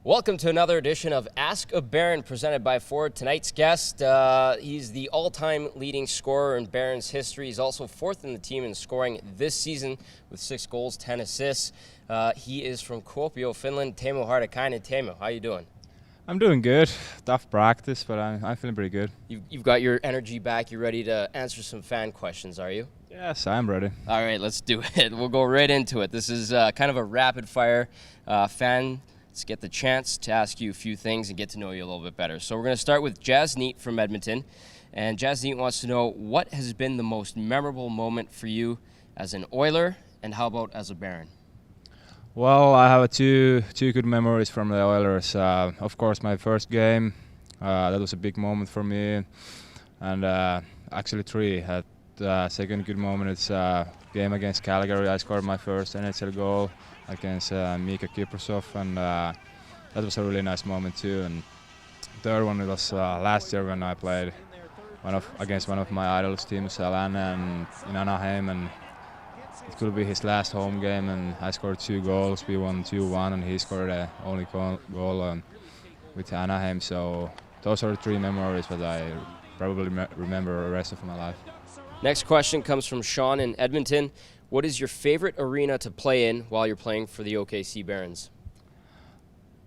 Welcome to another edition of Ask a Baron presented by Ford. Tonight's guest, he's the all-time leading scorer in Barons history. He's also fourth in the team in scoring this season with 6 goals, 10 assists. He is from Kuopio, Finland. Teemu Hartikainen. Teemu, how you doing? I'm doing good. Tough practice, but I'm feeling pretty good. You've got your energy back. You're ready to answer some fan questions, are you? Yes, I'm ready. All right, let's do it. We'll go right into it. This is kind of a rapid-fire fan. Let's get the chance to ask you a few things and get to know you a little bit better. So we're going to start with Jazz Neat from Edmonton. And Jazz Neat wants to know, what has been the most memorable moment for you as an Oiler, and how about as a Baron? Well, I have two good memories from the Oilers. Of course, my first game, that was a big moment for me. And actually 3. Second good moment is game against Calgary. I scored my first NHL goal against Mika Kiprasov, and that was a really nice moment too. And third one was last year when I played against one of my idols, Teemu Hartikainen, in Anaheim, and it could be his last home game, and I scored 2 goals. We won 2-1, and he scored the only goal with Anaheim. So those are 3 memories that I probably remember the rest of my life. Next question comes from Sean in Edmonton. What is your favorite arena to play in while you're playing for the OKC Barons?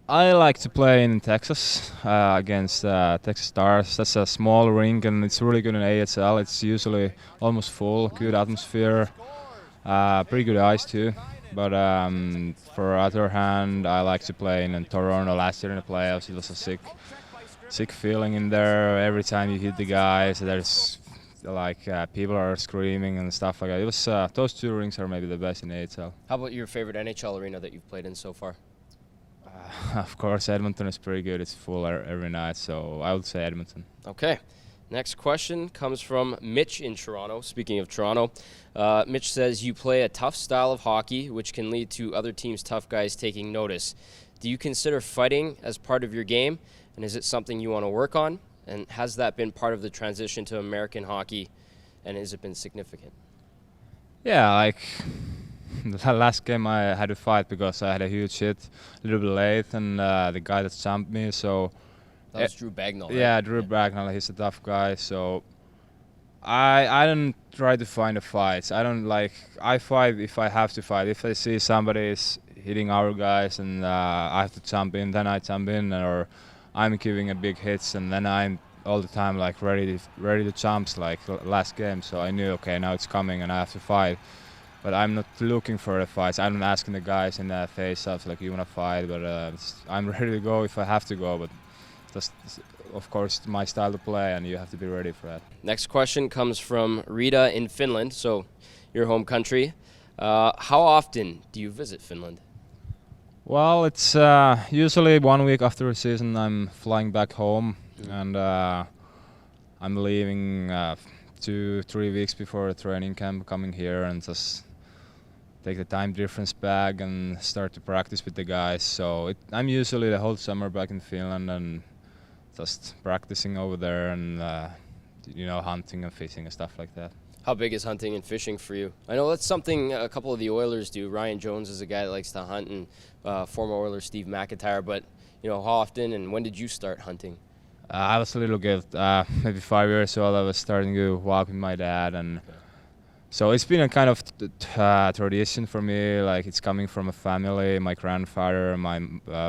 I like to play in Texas against Texas Stars. That's a small rink, and it's really good in AHL. It's usually almost full, good atmosphere, pretty good ice too. But for other hand, I like to play in Toronto. Last year in the playoffs, it was a sick feeling in there. Every time you hit the guys, there's people are screaming and stuff like that. It was those 2 rinks are maybe the best in AHL. How about your favorite NHL arena that you've played in so far? Of course, Edmonton is pretty good. It's full every night, so I would say Edmonton. Okay. Next question comes from Mitch in Toronto. Speaking of Toronto, Mitch says you play a tough style of hockey, which can lead to other teams' tough guys taking notice. Do you consider fighting as part of your game, and is it something you want to work on? And has that been part of the transition to American hockey, and has it been significant? Yeah, like the last game I had to fight because I had a huge hit a little bit late, and the guy that jumped me, so... That was Drew Bagnall, right? Yeah, Drew Bagnall, he's a tough guy, so I don't try to find a fight. I fight if I have to fight. If I see somebody is hitting our guys and I have to jump in, then I jump in, or I'm giving a big hits, and then I'm all the time ready to jump like last game. So I knew, okay, now it's coming and I have to fight. But I'm not looking for the fights. I'm not asking the guys in the face-offs like, you want to fight, but I'm ready to go if I have to go. But that's, of course, my style to play, and you have to be ready for that. Next question comes from Rita in Finland, so your home country. How often do you visit Finland? Well, it's usually 1 week after a season I'm flying back home, and I'm leaving 2-3 weeks before a training camp, coming here and just take the time difference back and start to practice with the guys. So I'm usually the whole summer back in Finland and just practicing over there and hunting and fishing and stuff like that. How big is hunting and fishing for you? I know that's something a couple of the Oilers do. Ryan Jones is a guy that likes to hunt, and former Oiler Steve McIntyre. But how often and when did you start hunting? I was a little kid, maybe 5 years old. I was starting to walk with my dad, and so it's been a kind of tradition for me. Like, it's coming from a family. My grandfather, my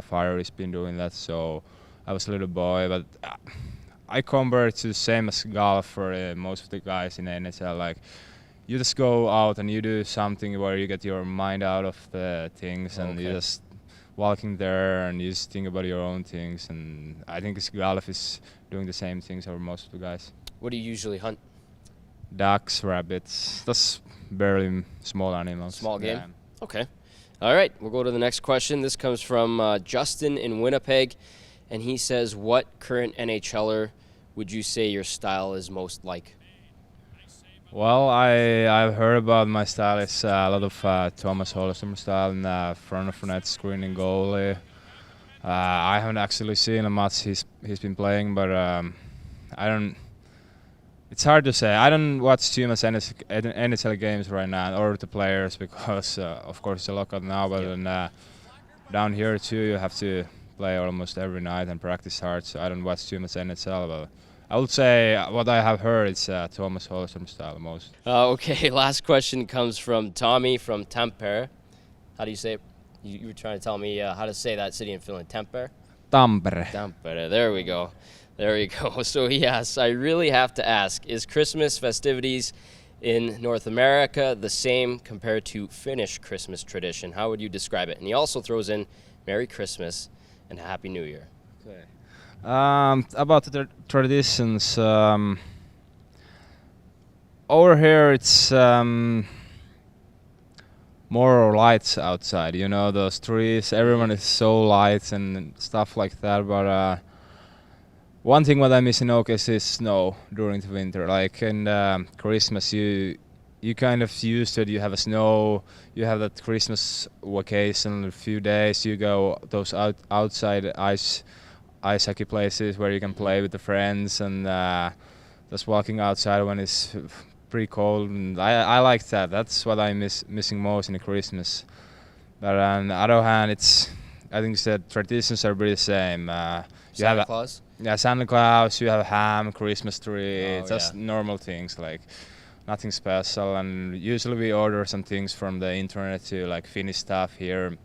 father has been doing that. So I was a little boy, but I compare it to the same as golf for most of the guys in the NHL. Like, you just go out and you do something where you get your mind out of the things, and you just walking there and you just think about your own things. And I think golf is doing the same things for most of the guys. What do you usually hunt? Ducks, rabbits, that's barely small animals. Small game? Yeah. Okay. All right, we'll go to the next question. This comes from Justin in Winnipeg, and he says, what current NHLer would you say your style is most like? Well, I've heard about my style. It's a lot of Thomas Holstrom style in front of net, screening goalie. I haven't actually seen how much he's been playing, but I don't. It's hard to say. I don't watch too much NHL games right now, or the players, because of course it's a lockout now. But down here too, you have to play almost every night and practice hard, so I don't watch too much NHL. But I would say what I have heard is Thomas Holmström style most. Okay, last question comes from Tommy from Tampere. How do you say it? You were trying to tell me how to say that city in Finland. Tampere? Tampere. Tampere. There we go. There we go. So yes, I really have to ask, is Christmas festivities in North America the same compared to Finnish Christmas tradition? How would you describe it? And he also throws in Merry Christmas and Happy New Year. Okay. About the traditions, over here it's more lights outside. You know, those trees, everyone is so light and stuff like that. But one thing what I miss in OKC is snow during the winter. Like in Christmas, you kind of used to it. You have a snow, you have that Christmas vacation, a few days. You go those outside ice hockey places where you can play with the friends and just walking outside when it's pretty cold. And I like that. That's what I'm missing most in the Christmas. But on the other hand, I think the traditions are pretty the same. You Santa Claus? Yeah, Santa Claus, you have ham, Christmas tree, Oh, just yeah. normal things, like nothing special. And usually we order some things from the internet too, like Finnish stuff here,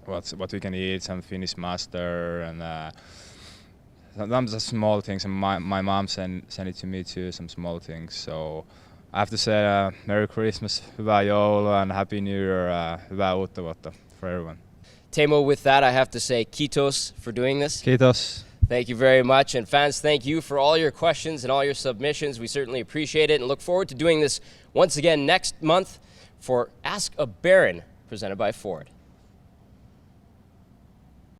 what we can eat, some Finnish mustard, and some just small things. And my mom sent it to me too, some small things. So I have to say Merry Christmas, hyvää joulua, and Happy New Year, hyvää uutta vuotta for everyone. Teemu, with that, I have to say kiitos for doing this. Kiitos. Thank you very much. And fans, thank you for all your questions and all your submissions. We certainly appreciate it and look forward to doing this once again next month for Ask a Baron, presented by Ford.